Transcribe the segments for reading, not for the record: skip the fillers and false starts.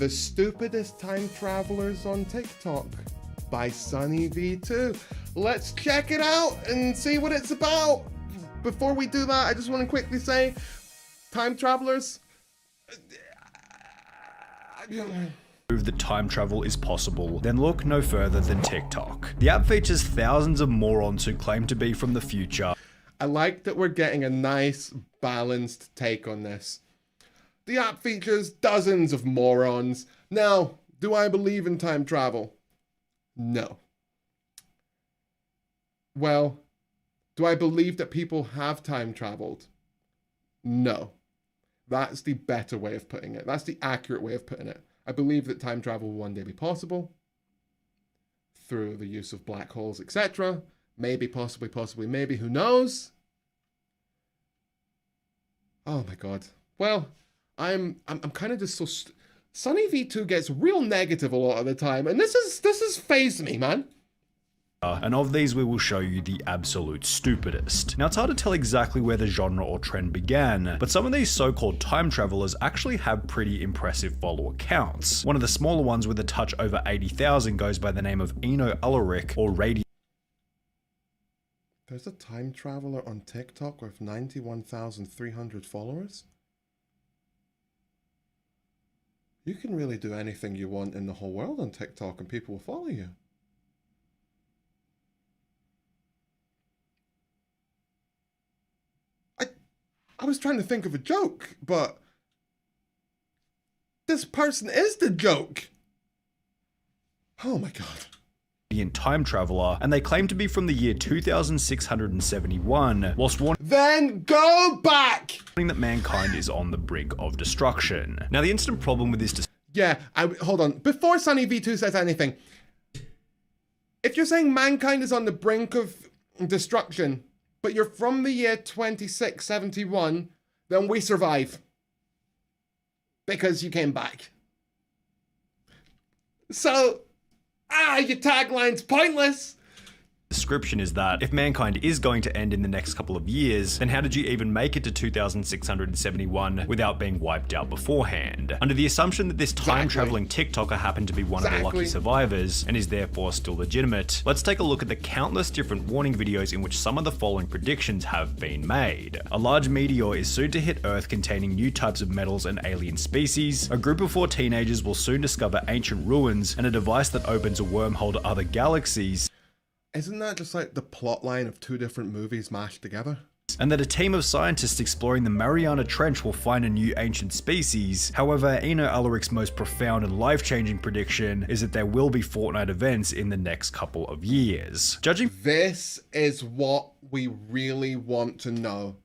The Stupidest Time Travelers on TikTok by Sunny V2. Let's check it out and see what it's about. Before we do that, I just want to quickly say, time travelers, prove that time travel is possible, then look no further than TikTok. The app features thousands of morons who claim to be from the future. I like that we're getting a nice, balanced take on this. The app features dozens of morons. Now, do I believe in time travel? No. Well, do I believe that people have time traveled? No. That's the better way of putting it. That's the accurate way of putting it. I believe that time travel will one day be possible through the use of black holes, etc. Maybe, possibly, maybe, who knows? Oh my god. Well, I'm kind of just so... Sunny V2 gets real negative a lot of the time, and this has fazed me, man. And of these we will show you the absolute stupidest. Now it's hard to tell exactly where the genre or trend began, but some of these so-called time travelers actually have pretty impressive follower counts. One of the smaller ones with a touch over 80,000 goes by the name of Ulrich or Radio. There's a time traveler on TikTok with 91,300 followers? You can really do anything you want in the whole world on TikTok and people will follow you. I was trying to think of a joke, but this person is the joke. Oh my god. Time traveler, and they claim to be from the year 2671, whilst warning then go back that mankind is on the brink of destruction. Now the instant problem with this hold on. Before Sunny V2 says anything, if you're saying mankind is on the brink of destruction, but you're from the year 2671, then we survive. Because you came back. So, your tagline's pointless. Description is that if mankind is going to end in the next couple of years, then how did you even make it to 2671 without being wiped out beforehand? Under the assumption that this time-traveling TikToker happened to be one of the lucky survivors and is therefore still legitimate, let's take a look at the countless different warning videos in which some of the following predictions have been made. A large meteor is soon to hit Earth containing new types of metals and alien species, a group of 4 teenagers will soon discover ancient ruins, and a device that opens a wormhole to other galaxies. Isn't that just like the plot line of 2 different movies mashed together? And that a team of scientists exploring the Mariana Trench will find a new ancient species. However, Ulrich's most profound and life-changing prediction is that there will be Fortnite events in the next couple of years. This is what we really want to know.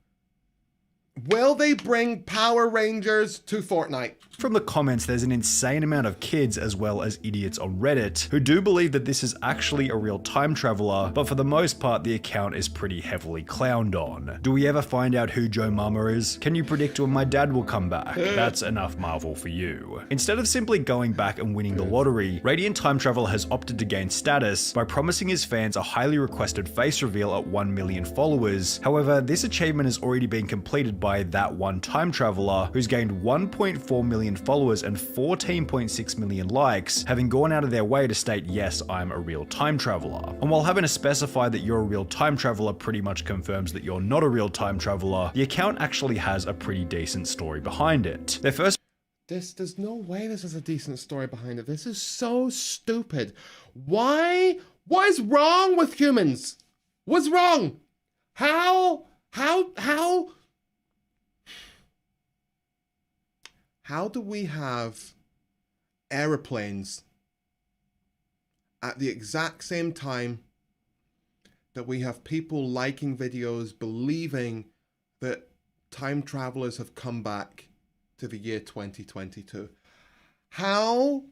Will they bring Power Rangers to Fortnite? From the comments, there's an insane amount of kids as well as idiots on Reddit who do believe that this is actually a real time traveler, but for the most part the account is pretty heavily clowned on. Do we ever find out who Joe Mama is? Can you predict when my dad will come back? That's enough Marvel for you. Instead of simply going back and winning the lottery, Radiant Time Travel has opted to gain status by promising his fans a highly requested face reveal at 1 million followers. However, this achievement has already been completed by that one time traveler who's gained 1.4 million followers and 14.6 million likes, having gone out of their way to state, yes, I'm a real time traveler. And while having to specify that you're a real time traveler pretty much confirms that you're not a real time traveler, the account actually has a pretty decent story behind it. There's no way this is a decent story behind it. This is so stupid. Why? What is wrong with humans? What's wrong? How do we have aeroplanes at the exact same time that we have people liking videos believing that time travelers have come back to the year 2022? How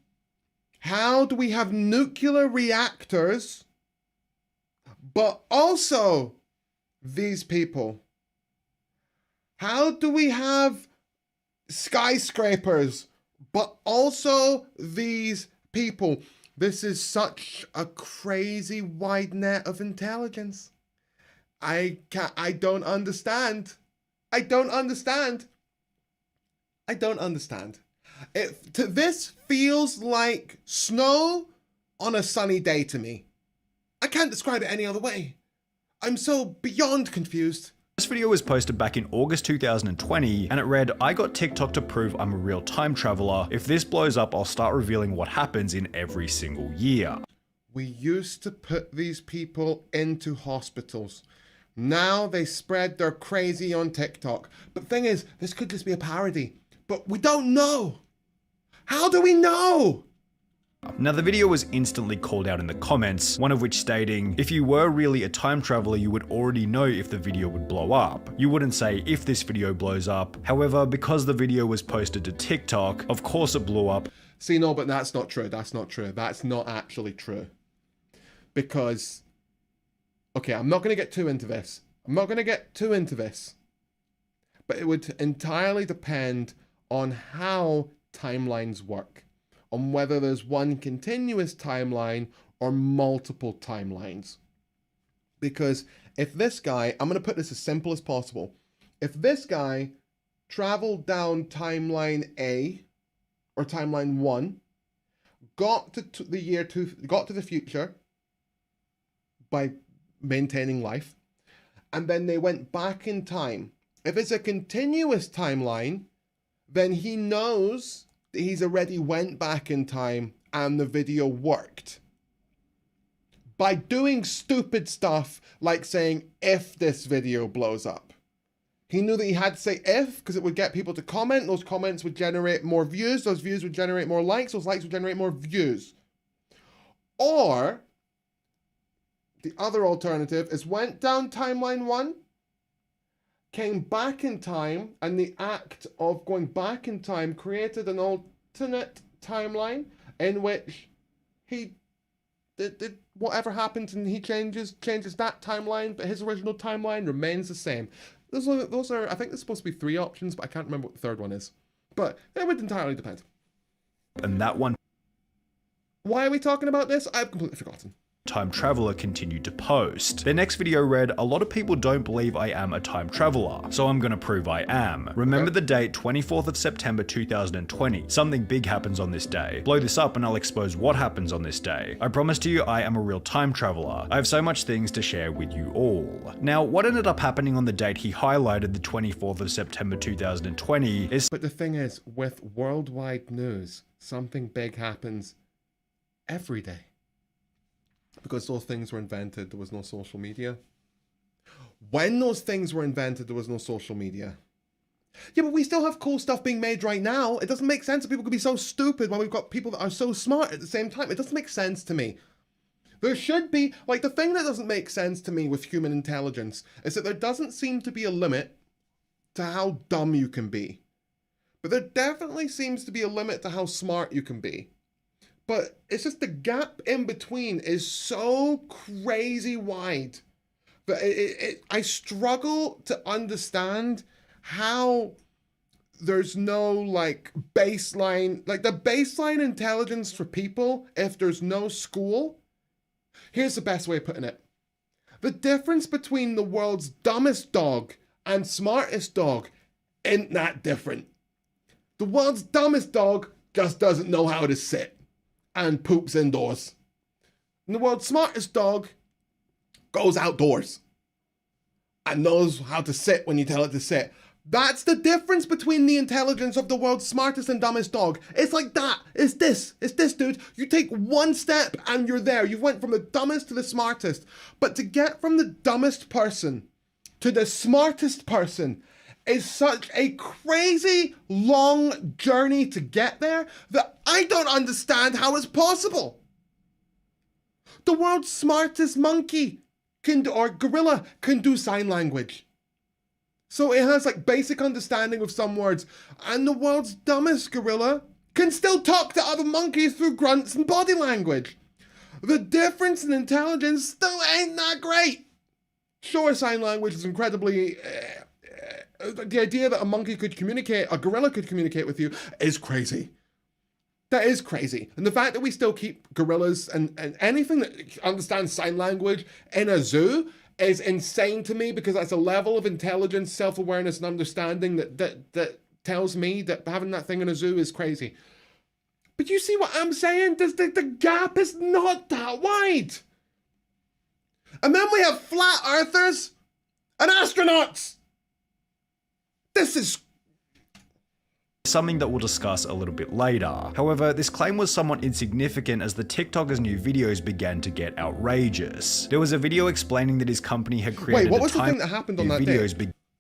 do we have nuclear reactors, but also these people? How do we have skyscrapers, but also these people? This is such a crazy wide net of intelligence. I don't understand. I don't understand. This feels like snow on a sunny day to me. I can't describe it any other way. I'm so beyond confused. This video was posted back in August 2020, and it read, "I got TikTok to prove I'm a real time traveler. If this blows up, I'll start revealing what happens in every single year." We used to put these people into hospitals. Now they spread their crazy on TikTok. But the thing is, this could just be a parody. But we don't know. How do we know? Now, the video was instantly called out in the comments, one of which stating, "If you were really a time traveler, you would already know if the video would blow up. You wouldn't say if this video blows up. However, because the video was posted to TikTok, of course it blew up." See, no, but that's not true. That's not true. That's not actually true. Because, okay, I'm not going to get too into this. But it would entirely depend on how timelines work. On whether there's one continuous timeline or multiple timelines. Because if this guy, I'm going to put this as simple as possible. If this guy traveled down timeline A or timeline 1, got to the future by maintaining life, and then they went back in time. If it's a continuous timeline, then he knows he's already went back in time and the video worked. By doing stupid stuff like saying if this video blows up. He knew that he had to say if because it would get people to comment. Those comments would generate more views. Those views would generate more likes. Those likes would generate more views. Or the other alternative is went down timeline 1, came back in time, and the act of going back in time created an alternate timeline in which he did whatever happens and he changes that timeline, but his original timeline remains the same. Those are I think there's supposed to be 3 options, but I can't remember what the third one is. But it would entirely depend. And that one. Why are we talking about this? I've completely forgotten. Time traveler continued to post. Their next video read, "A lot of people don't believe I am a time traveler, so I'm gonna prove I am. Remember the date 24th of September 2020. Something big happens on this day. Blow this up and I'll expose what happens on this day. I promise to you I am a real time traveler. I have so much things to share with you all." Now, what ended up happening on the date he highlighted, the 24th of September 2020, is... But the thing is, with worldwide news, something big happens every day. Because those things were invented, there was no social media. When those things were invented, there was no social media. Yeah, but we still have cool stuff being made right now. It doesn't make sense that people could be so stupid when we've got people that are so smart at the same time. It doesn't make sense to me. There should be, like, the thing that doesn't make sense to me with human intelligence is that there doesn't seem to be a limit to how dumb you can be. But there definitely seems to be a limit to how smart you can be. But it's just the gap in between is so crazy wide that I struggle to understand how there's no like baseline, like the baseline intelligence for people if there's no school. Here's the best way of putting it. The difference between the world's dumbest dog and smartest dog isn't that different. The world's dumbest dog just doesn't know how to sit and poops indoors. And the world's smartest dog goes outdoors and knows how to sit when you tell it to sit. That's the difference between the intelligence of the world's smartest and dumbest dog. It's like that. It's this, dude. You take one step and you're there. You went from the dumbest to the smartest. But to get from the dumbest person to the smartest person is such a crazy long journey to get there that I don't understand how it's possible. The world's smartest monkey or gorilla can do sign language. So it has like basic understanding of some words. And the world's dumbest gorilla can still talk to other monkeys through grunts and body language. The difference in intelligence still ain't that great. Sure, sign language is incredibly... the idea that a gorilla could communicate with you is crazy. That is crazy. And the fact that we still keep gorillas and anything that understands sign language in a zoo is insane to me, because that's a level of intelligence, self-awareness, and understanding that tells me that having that thing in a zoo is crazy. But you see what I'm saying? The gap is not that wide. And then we have flat earthers and astronauts. This is something that we'll discuss a little bit later. However, this claim was somewhat insignificant as the TikToker's new videos began to get outrageous. There was a video explaining that his company had created what was the thing that happened on that day?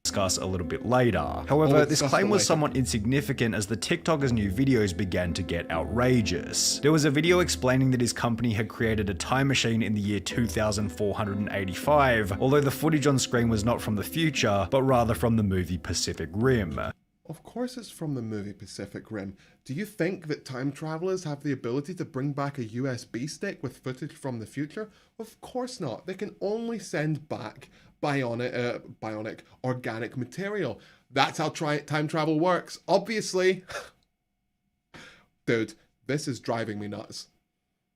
Discuss a little bit later. However, this claim was somewhat insignificant as the TikToker's new videos began to get outrageous. There was a video explaining that his company had created a time machine in the year 2485, although the footage on screen was not from the future, but rather from the movie Pacific Rim. Of course it's from the movie Pacific Rim. Do you think that time travelers have the ability to bring back a USB stick with footage from the future? Of course not. They can only send back bionic organic material. That's how time travel works. Obviously. Dude, this is driving me nuts.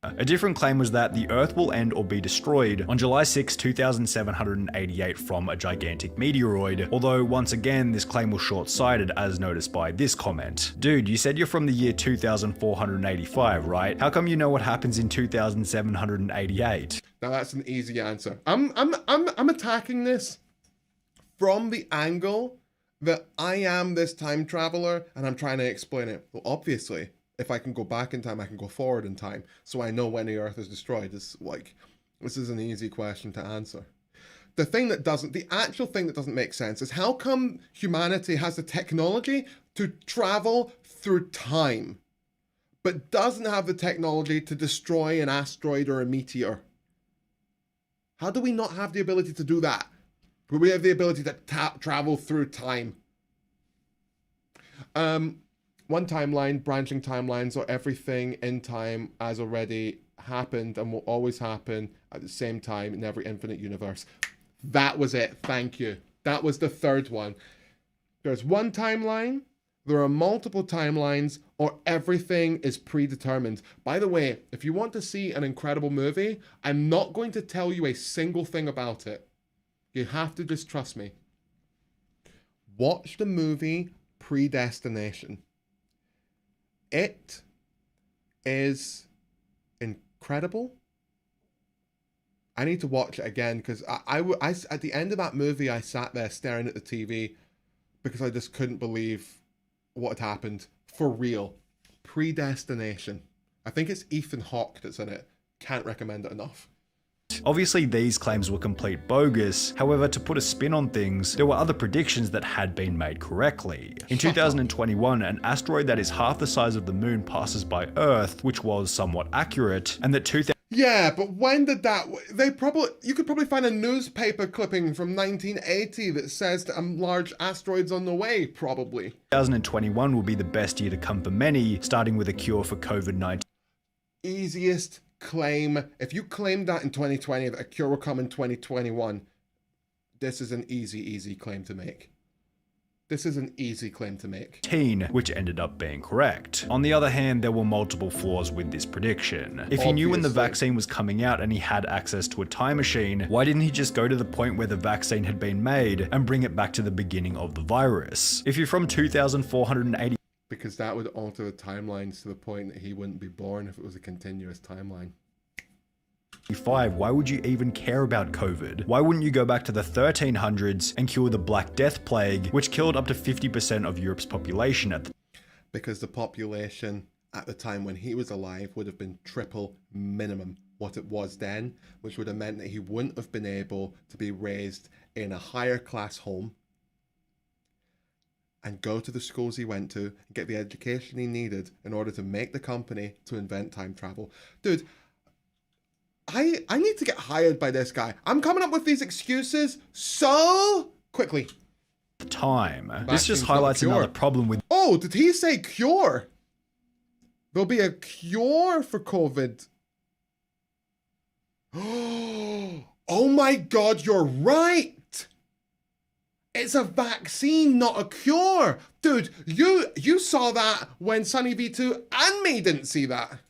A different claim was that the Earth will end or be destroyed on July 6, 2788 from a gigantic meteoroid, although once again this claim was short-sighted as noticed by this comment. Dude, you said you're from the year 2485, right? How come you know what happens in 2788? Now that's an easy answer. I'm attacking this from the angle that I am this time traveler and I'm trying to explain it. Well, obviously, if I can go back in time, I can go forward in time. So I know when the Earth is destroyed. This is an easy question to answer. The actual thing that doesn't make sense is how come humanity has the technology to travel through time, but doesn't have the technology to destroy an asteroid or a meteor? How do we not have the ability to do that? But we have the ability to travel through time. One timeline, branching timelines, or everything in time has already happened and will always happen at the same time in every infinite universe. That was it. Thank you. That was the third one. There's one timeline, there are multiple timelines, or everything is predetermined. By the way, if you want to see an incredible movie, I'm not going to tell you a single thing about it. You have to just trust me. Watch the movie Predestination. It is incredible. I need to watch it again because I at the end of that movie, I sat there staring at the TV because I just couldn't believe what had happened. For real. Predestination. I think it's Ethan Hawke that's in it. Can't recommend it enough. Obviously, these claims were complete bogus. However, to put a spin on things, there were other predictions that had been made correctly. In 2021, an asteroid that is half the size of the moon passes by Earth, which was somewhat accurate, and that yeah, but when did that... You could probably find a newspaper clipping from 1980 that says that a large asteroid's on the way, probably. 2021 will be the best year to come for many, starting with a cure for COVID-19. Easiest claim. If you claimed that in 2020, that a cure will come in 2021, this is an easy claim to make. This is an easy claim to make. Which ended up being correct. On the other hand, there were multiple flaws with this prediction. If he knew when the vaccine was coming out and he had access to a time machine, why didn't he just go to the point where the vaccine had been made and bring it back to the beginning of the virus? If you're from 2480, because that would alter the timelines to the point that he wouldn't be born if it was a continuous timeline. Why would you even care about COVID? Why wouldn't you go back to the 1300s and cure the Black Death Plague, which killed up to 50% of Europe's population at the because the population at the time when he was alive would have been triple minimum what it was then, which would have meant that he wouldn't have been able to be raised in a higher class home and go to the schools he went to and get the education he needed in order to make the company to invent time travel. Dude, I need to get hired by this guy. I'm coming up with these excuses so quickly. Time. This just highlights another problem with... Oh, did he say cure? There'll be a cure for COVID. Oh my God, you're right. It's a vaccine, not a cure. Dude, you saw that when Sunny V2 and me didn't see that.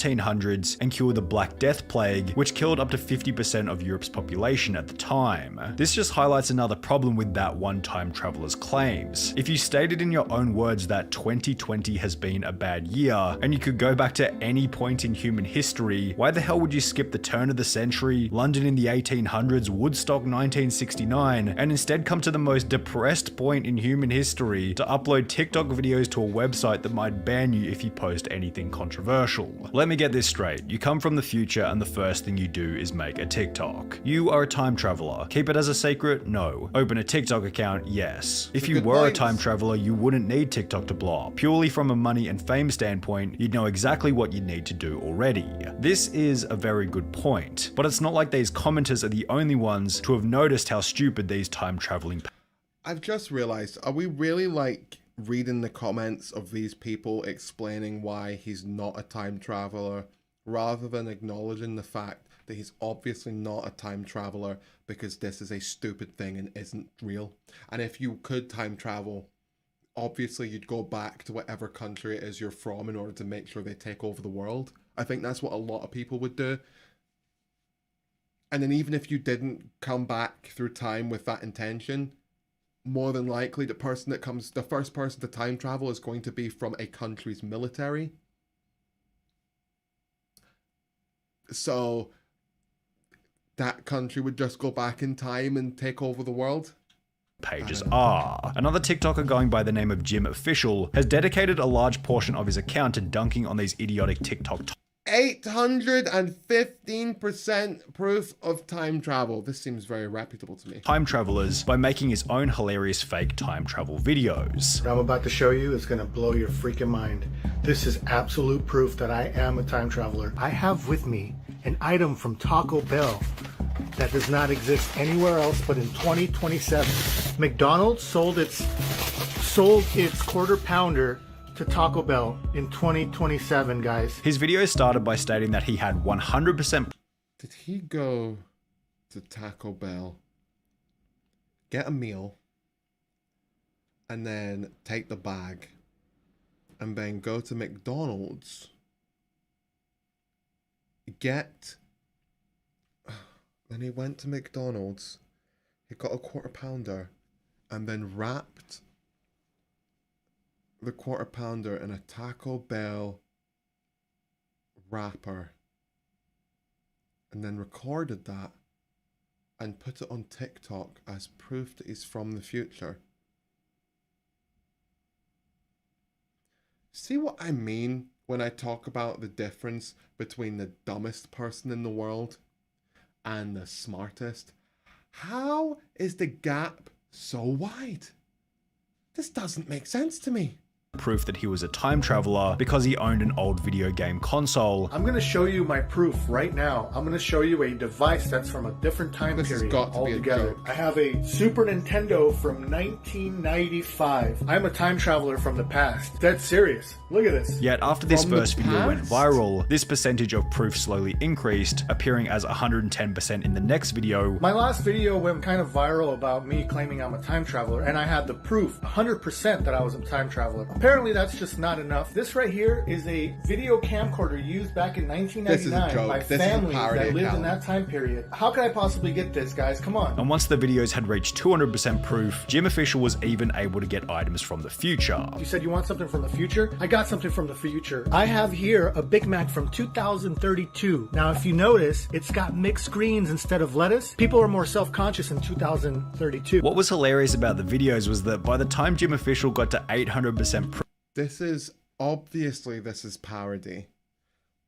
1300s and cure the Black Death plague, which killed up to 50% of Europe's population at the time. This just highlights another problem with that one time traveler's claims. If you stated in your own words that 2020 has been a bad year, and you could go back to any point in human history, why the hell would you skip the turn of the century, London in the 1800s, Woodstock 1969, and instead come to the most depressed point in human history to upload TikTok videos to a website that might ban you if you post anything controversial? Let me get this straight. You come from the future and the first thing you do is make a TikTok. You are a time traveler. Keep it as a secret? No. Open a TikTok account? Yes. If you were a time traveler, you wouldn't need TikTok to blow up. Purely from a money and fame standpoint, you'd know exactly what you need to do already. This is a very good point, but it's not like these commenters are the only ones to have noticed how stupid these time traveling. I've just realized, are we really like reading the comments of these people explaining why he's not a time traveler, rather than acknowledging the fact that he's obviously not a time traveler because this is a stupid thing and isn't real? And if you could time travel, obviously you'd go back to whatever country it is you're from in order to make sure they take over the world. I think that's what a lot of people would do. And then even if you didn't come back through time with that intention, more than likely the first person to time travel is going to be from a country's military. So that country would just go back in time and take over the world. Pages are. Another TikToker going by the name of Jim Official has dedicated a large portion of his account to dunking on these idiotic TikTok 815% proof of time travel. This seems very reputable to me. time travelers by making his own hilarious fake time travel videos. What I'm about to show you is going to blow your freaking mind. This is absolute proof that I am a time traveler. I have with me an item from Taco Bell that does not exist anywhere else but in 2027. McDonald's sold its quarter pounder to Taco Bell in 2027, guys. His video started by stating that he had 100%. Did he go to Taco Bell, get a meal, and then take the bag, and then go to McDonald's, then he went to McDonald's, he got a quarter pounder, and then wrapped the quarter pounder in a Taco Bell wrapper, and then recorded that and put it on TikTok as proof that he's from the future? See what I mean when I talk about the difference between the dumbest person in the world and the smartest? How is the gap so wide? This doesn't make sense to me. Proof that he was a time traveler because he owned an old video game console. I'm going to show you my proof right now. I'm going to show you a device that's from a different time period. This has got to be a joke. I have a Super Nintendo from 1995. I'm a time traveler from the past. Dead serious. Look at this. Yet after this From the first video went past? viral, this percentage of proof slowly increased, appearing as 110% in the next video. My last video went kind of viral about me claiming I'm a time traveler, and I had the proof 100% that I was a time traveler. Apparently that's just not enough. This right here is a video camcorder used back in 1999 by families that lived in that time period. How could I possibly get this, guys? Come on. And once the videos had reached 200% proof, Jim Official was even able to get items from the future. You said you want something from the future? I got something from the future. I have here a Big Mac from 2032. Now, if you notice, it's got mixed greens instead of lettuce. People are more self-conscious in 2032. What was hilarious about the videos was that by the time Jim Official got to 800% proof, This is parody,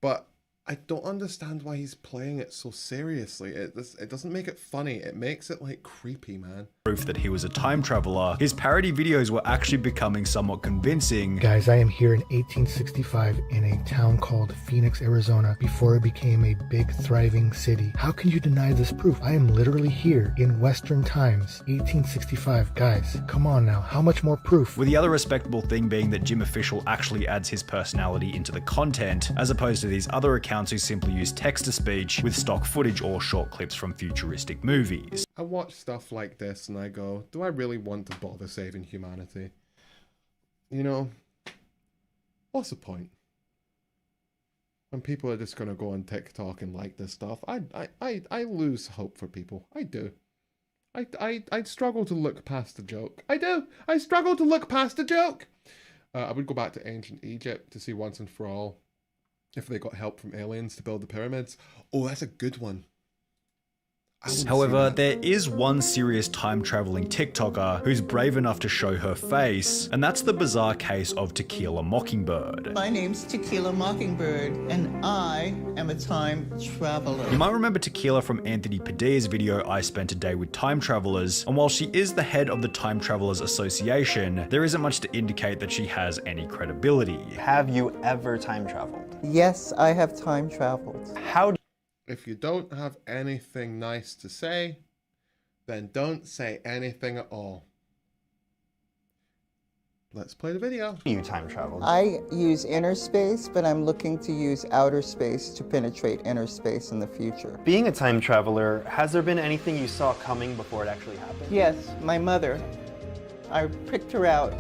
but I don't understand why he's playing it so seriously. It doesn't make it funny. It makes it like creepy, man. proof that he was a time traveler, his parody videos were actually becoming somewhat convincing. Guys, I am here in 1865 in a town called Phoenix, Arizona, before it became a big, thriving city. How can you deny this proof? I am literally here in Western times, 1865. Guys, come on now. How much more proof? With the other respectable thing being that Jim Official actually adds his personality into the content, as opposed to these other accounts who simply use text-to-speech with stock footage or short clips from futuristic movies. I watch stuff like this and I go, do I really want to bother saving humanity? You know, what's the point? when people are just gonna go on TikTok and like this stuff, I lose hope for people. I do. I struggle to look past the joke. I do. I struggle to look past the joke. I would go back to ancient Egypt to see once and for all if they got help from aliens to build the pyramids. Oh, that's a good one. However, there is one serious time-traveling TikToker who's brave enough to show her face, and that's the bizarre case of Tequila Mockingbird. My name's Tequila Mockingbird, and I am a time traveler. You might remember Tequila from Anthony Padilla's video, I Spent a Day with Time Travelers, and while she is the head of the Time Travelers Association, there isn't much to indicate that she has any credibility. Have you ever time traveled? Yes, I have time traveled. How If you don't have anything nice to say, then don't say anything at all. Let's play the video. do you time travel? I use inner space, but I'm looking to use outer space to penetrate inner space in the future. Being a time traveler, has there been anything you saw coming before it actually happened? Yes, my mother. I picked her out.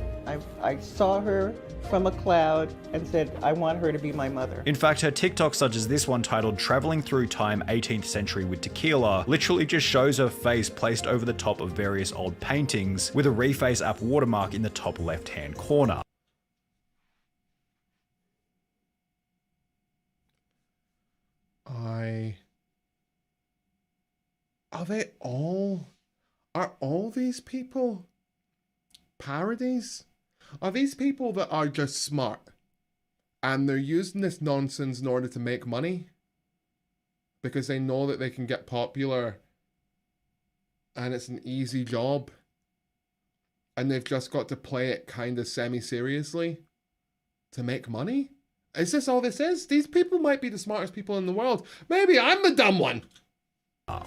I saw her from a cloud and said, I want her to be my mother. In fact, her TikTok, such as this one titled Traveling Through Time 18th Century with Tequila, literally just shows her face placed over the top of various old paintings with a Reface app watermark in the top left-hand corner. Are all these people parodies? Are these people that are just smart and they're using this nonsense in order to make money because they know that they can get popular and it's an easy job and they've just got to play it kind of semi-seriously to make money? Is this all this is? These people might be the smartest people in the world. Maybe I'm the dumb one.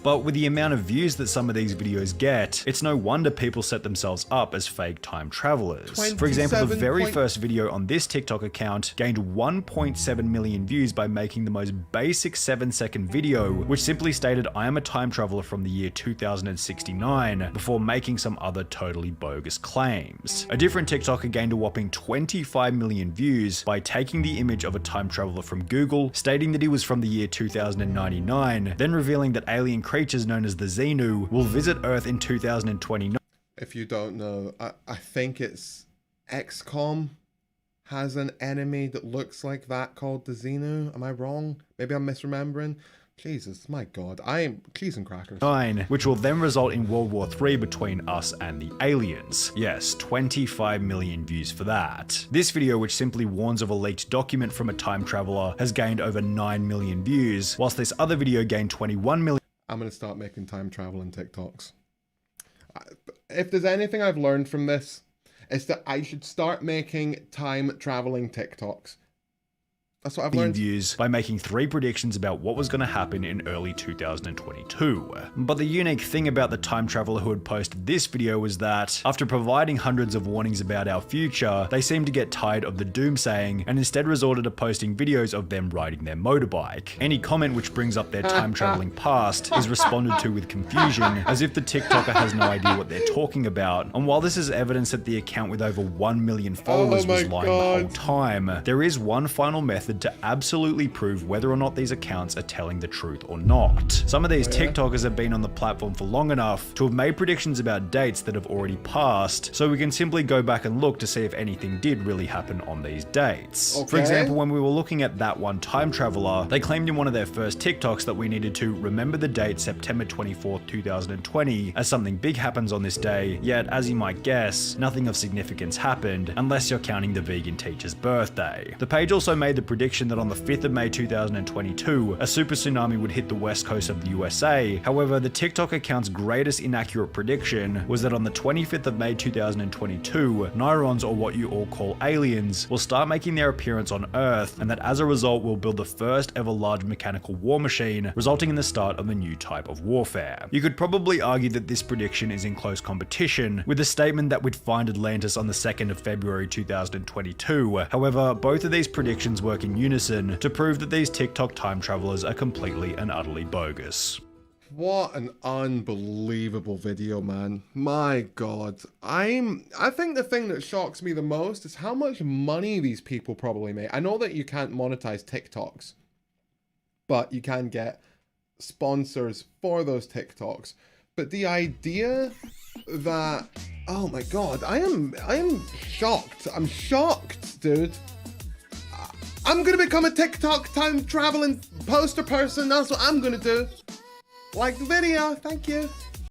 But with the amount of views that some of these videos get, it's no wonder people set themselves up as fake time travelers. For example, the very first video on this TikTok account gained 1.7 million views by making the most basic 7-second video, which simply stated, I am a time traveler from the year 2069, before making some other totally bogus claims. A different TikToker gained a whopping 25 million views by taking the image of a time traveler from Google, stating that he was from the year 2099, then revealing that alien creatures known as the Xenu will visit Earth in 2029. If you don't know, I think it's XCOM has an enemy that looks like that called the Xenu. Am I wrong? Maybe I'm misremembering. Jesus, my God, I am cheese and crackers. Which will then result in World War III between us and the aliens. Yes, 25 million views for that. This video, which simply warns of a leaked document from a time traveler, has gained over 9 million views, whilst this other video gained 21 million. I'm going to start making time traveling TikToks. If there's anything I've learned from this, it's that I should start making time traveling TikToks. That's what I've learned. Views by making 3 predictions about what was going to happen in early 2022. But the unique thing about the time traveler who had posted this video was that, after providing hundreds of warnings about our future, they seemed to get tired of the doomsaying and instead resorted to posting videos of them riding their motorbike. Any comment which brings up their time traveling past is responded to with confusion, as if the TikToker has no idea what they're talking about. And while this is evidence that the account with over 1 million followers was lying the whole time, there is one final method to absolutely prove whether or not these accounts are telling the truth or not. Some of these TikTokers have been on the platform for long enough to have made predictions about dates that have already passed, so we can simply go back and look to see if anything did really happen on these dates. For example, when we were looking at that one time traveler, they claimed in one of their first TikToks that we needed to remember the date September 24th, 2020, as something big happens on this day, yet as you might guess, nothing of significance happened, unless you're counting the vegan teacher's birthday. The page also made the prediction that on the 5th of May 2022, a super tsunami would hit the west coast of the USA. However, the TikTok account's greatest inaccurate prediction was that on the 25th of May 2022, Nyrons, or what you all call aliens, will start making their appearance on Earth, and that as a result will build the first ever large mechanical war machine, resulting in the start of a new type of warfare. You could probably argue that this prediction is in close competition with the statement that we'd find Atlantis on the 2nd of February 2022. However, both of these predictions work in unison to prove that these TikTok time travelers are completely and utterly bogus. What an unbelievable video, man. My God. I think the thing that shocks me the most is how much money these people probably make. I know that you can't monetize TikToks, but you can get sponsors for those TikToks. But the idea that, oh my god, I am shocked. I'm shocked, dude. I'm gonna become a TikTok time traveling poster person. That's what I'm gonna do. Like the video, thank you.